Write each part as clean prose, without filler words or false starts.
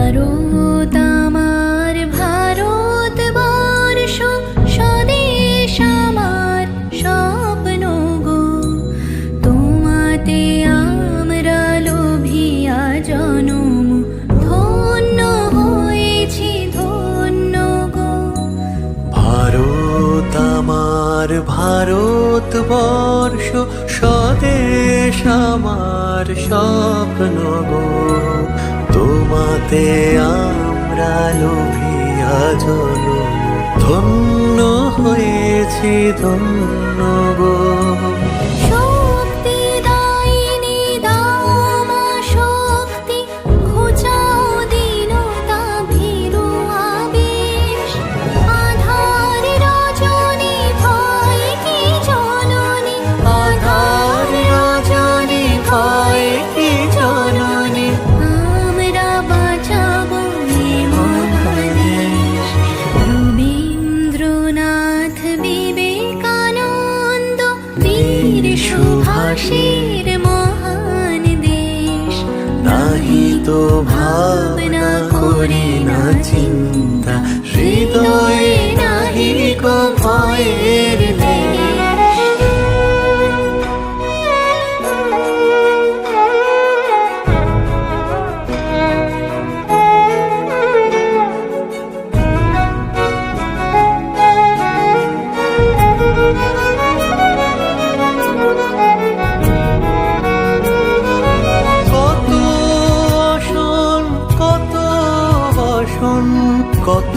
ভারত আমার ভারতবর্ষ, স্বদেশ আমার স্বপ্ন গো। তোমাতে আমরা লোভিয়া জনম, ধন্য হয়েছি ধন্য গো। ভারত আমার ভারতবর্ষ, স্বদেশ আমার স্বপ্ন গো। তোমাতে আমরা লোভিয়া জনম, ধন্য হয়েছি ধন্য গো। শক্তি দায়িনী দাও মা শক্তি, ঘুচাও দীনতা ভীরু আবেশ। আধার রজনী ভয় কি জননী, আধার রজনী ভয় কি জননী, আমরা বাঁচাবো এ মহাদেশ। রবীন্দ্রনাথ বিবেকানন্দ বীর সুভাষের মহান দেশ। নাহি তো ভাবনা করি না চিন্তা, হৃদয়ে নাহি কো ভয়ের লেশ। কত আসন কত বসন, কত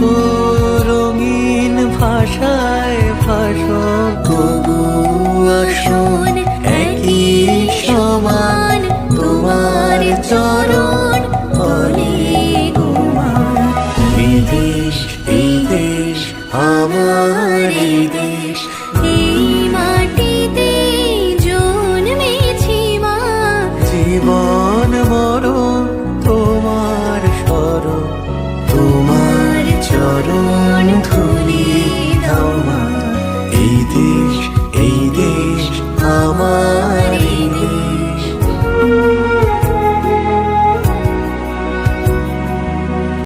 রঙিন ভাষায় ভাষণ, তবু আসন একই সমান তোমার চরণ।